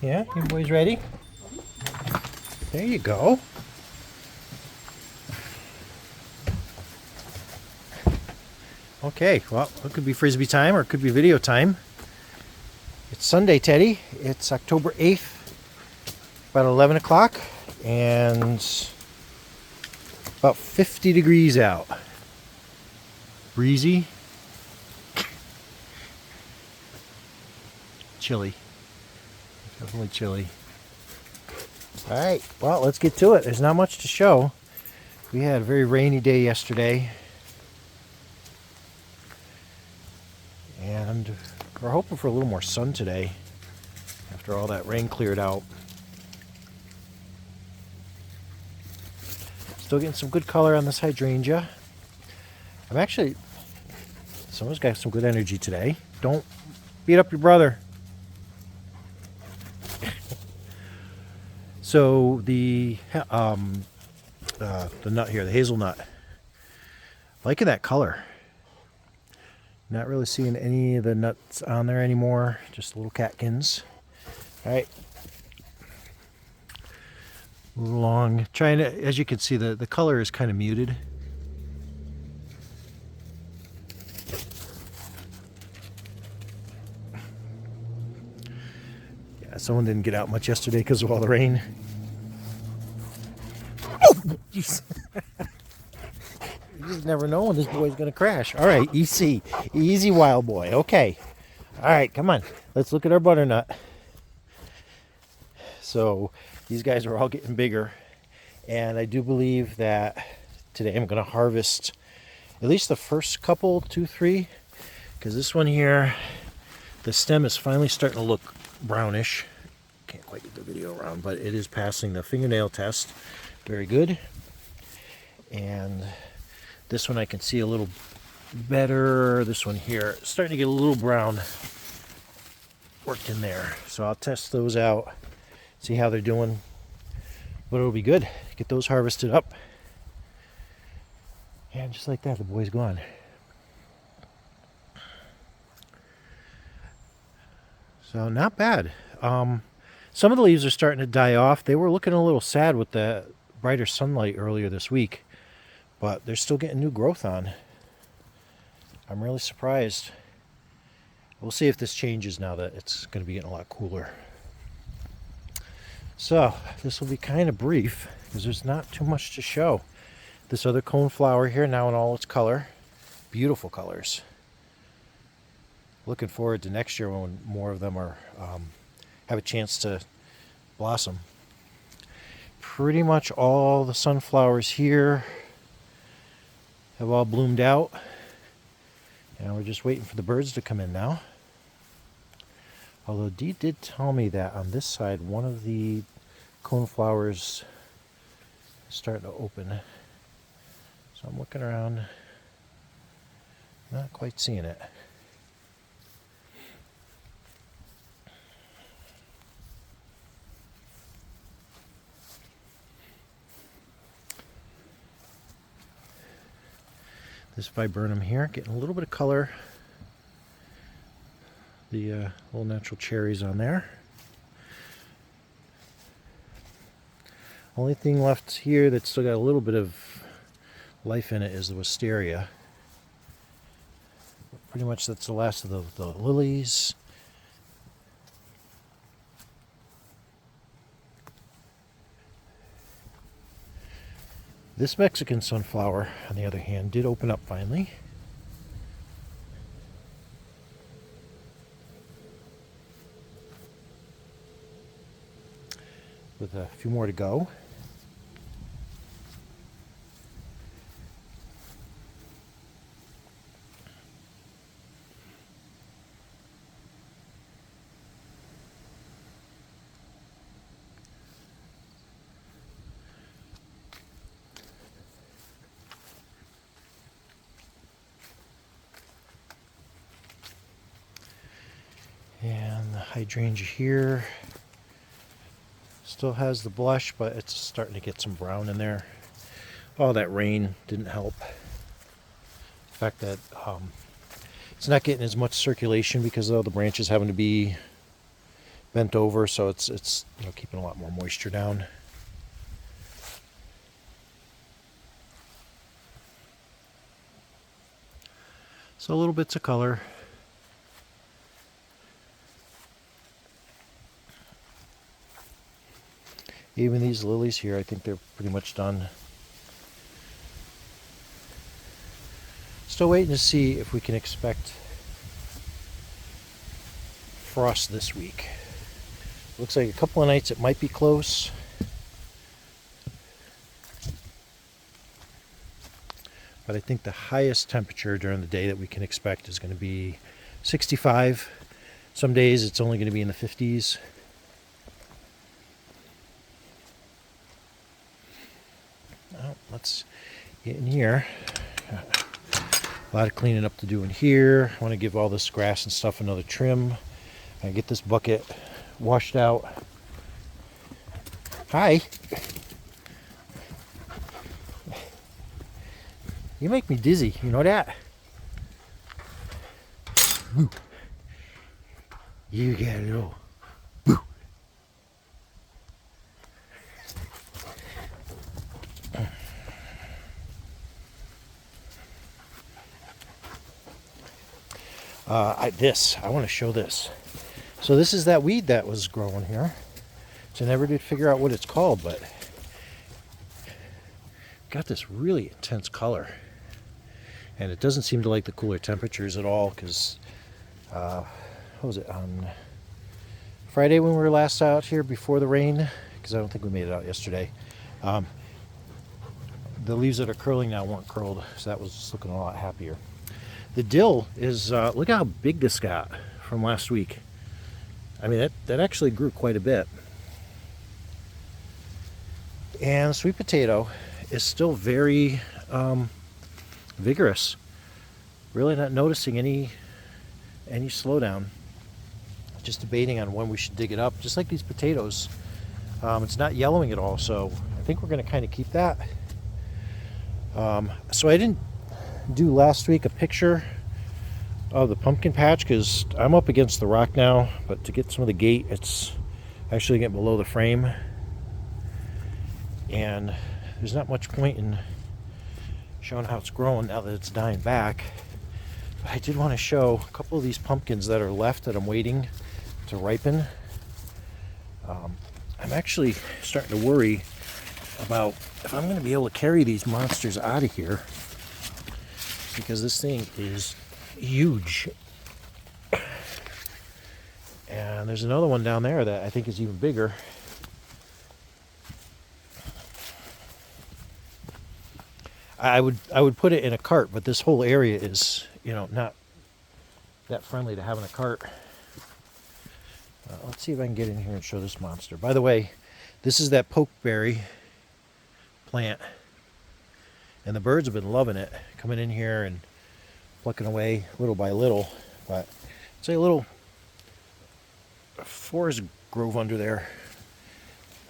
Yeah, you boys ready? There you go. Okay, well, it could be frisbee time or it could be video time. It's Sunday, Teddy. It's October 8th, about 11 o'clock, and about 50 degrees out. Breezy. Chilly. Definitely chilly. Alright, well, let's get to it. There's not much to show. We had a very rainy day yesterday. And we're hoping for a little more sun today after all that rain cleared out. Still getting some good color on this hydrangea. Someone's got some good energy today. Don't beat up your brother. So the nut here, the hazelnut, liking that color. Not really seeing any of the nuts on there anymore, just little catkins. All right, move along. Trying to, as you can see, the color is kind of muted. Yeah, someone didn't get out much yesterday because of all the rain. Oh, jeez. You just never know when this boy's going to crash. All right, easy. Easy, wild boy. Okay. All right, come on. Let's look at our butternut. So these guys are all getting bigger. And I do believe that today I'm going to harvest at least the first couple, 2, 3. Because this one here, the stem is finally starting to look brownish. Can't quite get the video around, but it is passing the fingernail test. Very good. And this one I can see a little better. This one here, starting to get a little brown worked in there. So I'll test those out, see how they're doing. But it'll be good. Get those harvested up. And just like that, the boy's gone. So not bad. Some of the leaves are starting to die off. They were looking a little sad with the brighter sunlight earlier this week. But they're still getting new growth on. I'm really surprised. We'll see if this changes now that it's going to be getting a lot cooler. So this will be kind of brief because there's not too much to show. This other coneflower here now in all its color. Beautiful colors. Looking forward to next year when more of them are have a chance to blossom. Pretty much all the sunflowers here have all bloomed out, and we're just waiting for the birds to come in now. Although Dee did tell me that on this side one of the coneflowers is starting to open, so I'm looking around, not quite seeing it. This viburnum here, getting a little bit of color. The little natural cherries on there. Only thing left here that's still got a little bit of life in it is the wisteria. Pretty much that's the last of the lilies. This Mexican sunflower, on the other hand, did open up finally. With a few more to go. And the hydrangea here still has the blush, but it's starting to get some brown in there. Oh, that rain didn't help. The fact that it's not getting as much circulation because of the branches having to be bent over, so it's keeping a lot more moisture down. So little bits of color. Even these lilies here, I think they're pretty much done. Still waiting to see if we can expect frost this week. Looks like a couple of nights it might be close. But I think the highest temperature during the day that we can expect is going to be 65. Some days it's only going to be in the 50s. Well, let's get in here. A lot of cleaning up to do in here. I want to give all this grass and stuff another trim. I get this bucket washed out. Hi. You make me dizzy, you know that? Woo. You gotta know. Woo. I want to show this. So this is that weed that was growing here. So I never did figure out what it's called, but got this really intense color. And it doesn't seem to like the cooler temperatures at all, because what was it, on Friday when we were last out here before the rain, because I don't think we made it out yesterday, the leaves that are curling now weren't curled, so that was looking a lot happier. The dill is, look how big this got from last week. I mean, that actually grew quite a bit. And the sweet potato is still very vigorous. Really not noticing any slowdown. Just debating on when we should dig it up. Just like these potatoes, it's not yellowing at all. So I think we're going to kind of keep that. So I didn't do last week a picture of the pumpkin patch because I'm up against the rock now. But to get some of the gate, it's actually getting below the frame, and there's not much point in showing how it's growing now that it's dying back. But I did want to show a couple of these pumpkins that are left that I'm waiting to ripen. I'm actually starting to worry about if I'm going to be able to carry these monsters out of here, because this thing is huge. And there's another one down there that I think is even bigger. I would put it in a cart, but this whole area is, not that friendly to having a cart. Let's see if I can get in here and show this monster. By the way, this is that pokeberry plant, and the birds have been loving it, coming in here and plucking away little by little. But it's a little forest grove under there.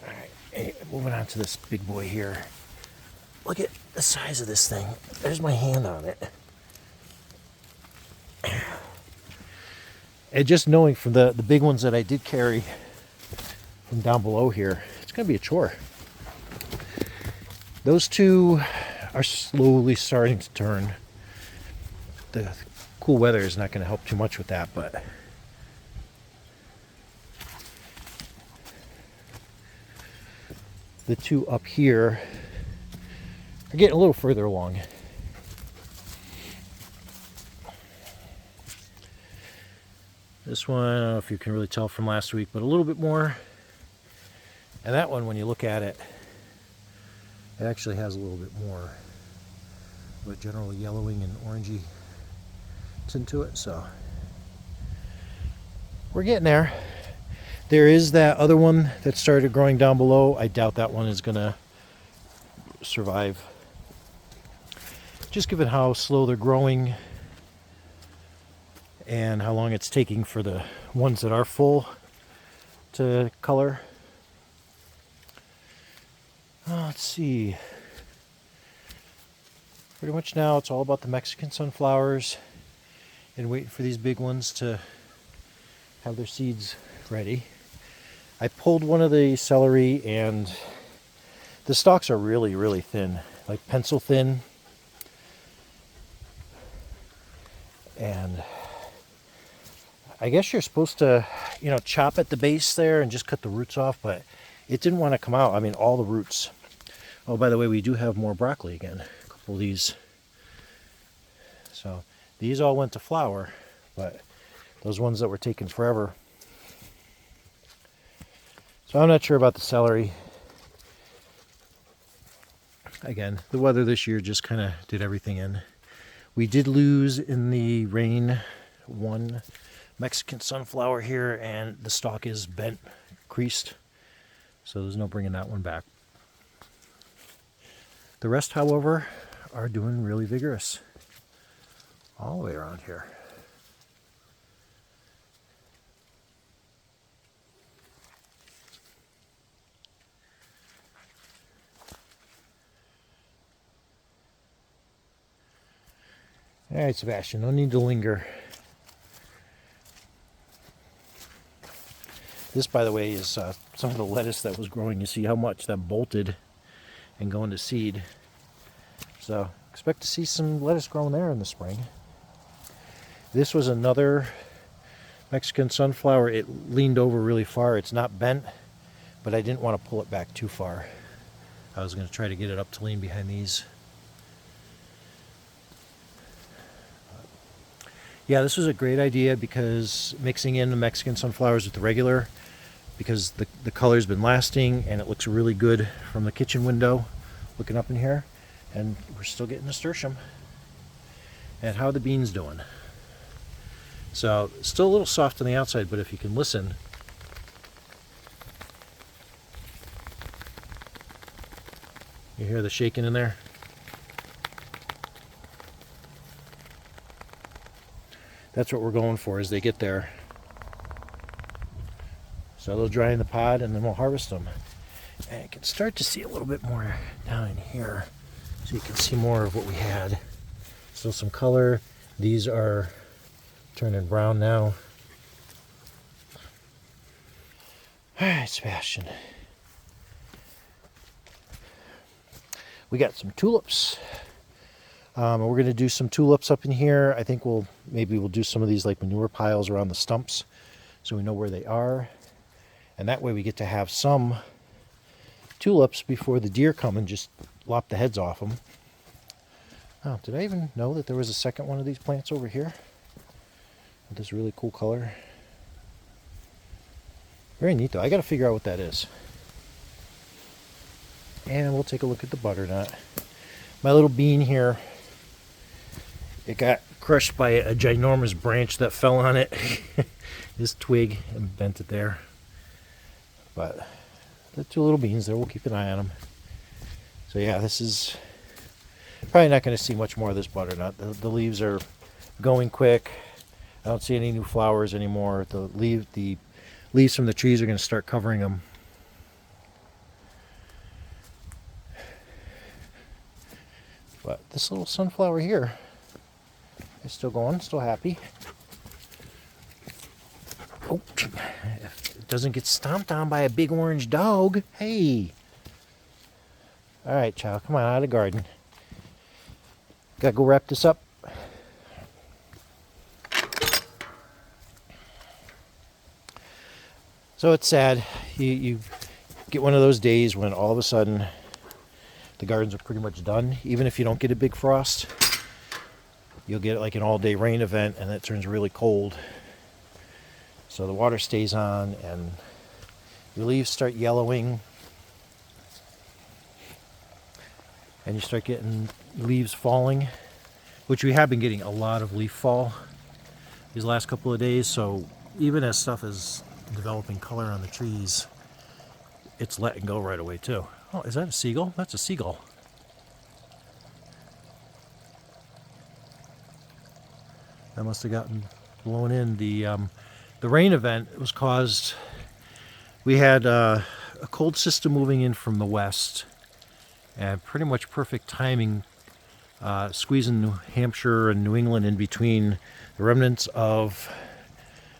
All right, hey, moving on to this big boy here. Look at the size of this thing. There's my hand on it. And just knowing from the big ones that I did carry from down below here, it's going to be a chore. Those two are slowly starting to turn. The cool weather is not going to help too much with that, but the two up here are getting a little further along. This one, I don't know if you can really tell from last week, but a little bit more. And that one, when you look at it, it actually has a little bit more of a general yellowing and orangey tint to it. So we're getting there. There is that other one that started growing down below. I doubt that one is going to survive, just given how slow they're growing and how long it's taking for the ones that are full to color. Let's see. Pretty much now it's all about the Mexican sunflowers and waiting for these big ones to have their seeds ready. I pulled one of the celery and the stalks are really, really thin, like pencil thin. And I guess you're supposed to, chop at the base there and just cut the roots off, but it didn't want to come out. I mean, all the roots. Oh, by the way, we do have more broccoli again. A couple of these. So these all went to flower, but those ones that were taking forever. So I'm not sure about the celery. Again, the weather this year just kind of did everything in. We did lose in the rain one Mexican sunflower here, and the stalk is bent, creased, so there's no bringing that one back. The rest, however, are doing really vigorous all the way around here. All right, Sebastian, no need to linger. This, by the way, is some of the lettuce that was growing. You see how much that bolted and going to seed. So expect to see some lettuce growing there in the spring. This was another Mexican sunflower. It leaned over really far. It's not bent, but I didn't want to pull it back too far. I was going to try to get it up to lean behind these. Yeah, this was a great idea because mixing in the Mexican sunflowers with the regular, because the color's been lasting and it looks really good from the kitchen window looking up in here. And we're still getting nasturtium. And how are the beans doing? So still a little soft on the outside, but if you can listen, you hear the shaking in there? That's what we're going for as they get there. So they'll dry in the pod and then we'll harvest them. And you can start to see a little bit more down in here. So you can see more of what we had. Still some color. These are turning brown now. All right, Sebastian. We got some tulips. We're going to do some tulips up in here. I think maybe we'll do some of these like manure piles around the stumps so we know where they are. And that way we get to have some tulips before the deer come and just lop the heads off them. Oh, did I even know that there was a second one of these plants over here with this really cool color? Very neat though. I got to figure out what that is. And we'll take a look at the butternut. My little bean here, it got crushed by a ginormous branch that fell on it. This twig and bent it there. But the two little beans there, we'll keep an eye on them. So yeah, this is probably not going to see much more of this butternut. The leaves are going quick. I don't see any new flowers anymore. The leaves from the trees are going to start covering them. But this little sunflower here is still going, still happy. Oh, if it doesn't get stomped on by a big orange dog. Hey. All right, child, come on out of the garden. Gotta go wrap this up. So it's sad. You get one of those days when all of a sudden the gardens are pretty much done. Even if you don't get a big frost, you'll get like an all-day rain event and it turns really cold. So the water stays on and your leaves start yellowing. And you start getting leaves falling, which we have been getting a lot of leaf fall these last couple of days. So even as stuff is developing color on the trees, it's letting go right away too. Oh, is that a seagull? That's a seagull. That must have gotten blown in. The rain event was caused, we had a cold system moving in from the west and pretty much perfect timing, squeezing New Hampshire and New England in between the remnants of,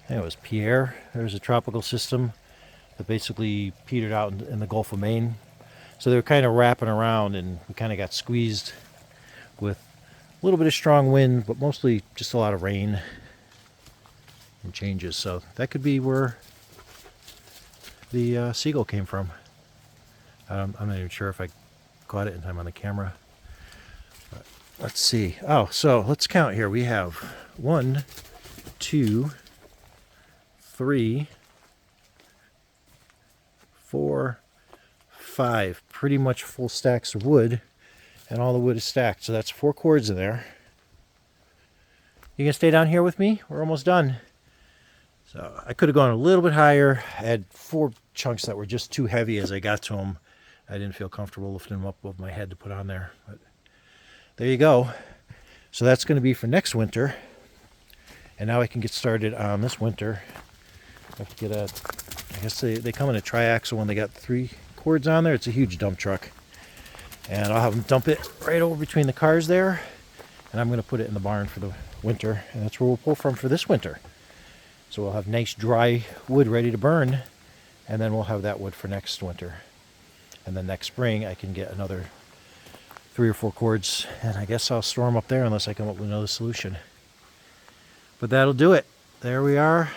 I think it was Pierre. There was a tropical system that basically petered out in the Gulf of Maine. So they were kind of wrapping around, and we kind of got squeezed with a little bit of strong wind, but mostly just a lot of rain and changes. So that could be where the seagull came from. I'm not even sure if I caught it in time on the camera. But let's see. Oh, so let's count here. We have 1, 2, 3, 4, 5 pretty much full stacks of wood, and all the wood is stacked. So that's 4 cords in there. You gonna stay down here with me? We're almost done. So I could have gone a little bit higher. I had 4 chunks that were just too heavy as I got to them. I didn't feel comfortable lifting them up above my head to put on there. But there you go. So that's going to be for next winter. And now I can get started on this winter. I have to get I guess they come in a triaxle when they got 3 cords on there. It's a huge dump truck. And I'll have them dump it right over between the cars there. And I'm going to put it in the barn for the winter. And that's where we'll pull from for this winter. So we'll have nice dry wood ready to burn. And then we'll have that wood for next winter. And then next spring I can get another 3 or 4 cords, and I guess I'll store them up there unless I come up with another solution. But that'll do it. There we are,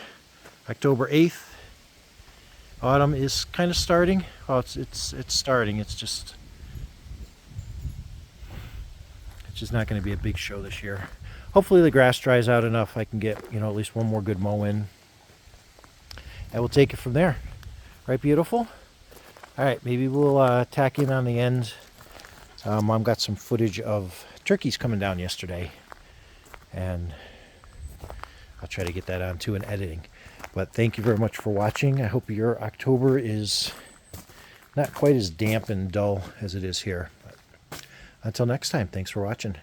October 8th. Autumn is kind of starting. Well, it's starting. It's just not going to be a big show this year. Hopefully the grass dries out enough I can get, at least one more good mow in. And we'll take it from there. Right, beautiful? All right, maybe we'll tack in on the end. Mom got some footage of turkeys coming down yesterday, and I'll try to get that on too in editing. But thank you very much for watching. I hope your October is not quite as damp and dull as it is here. But until next time, thanks for watching.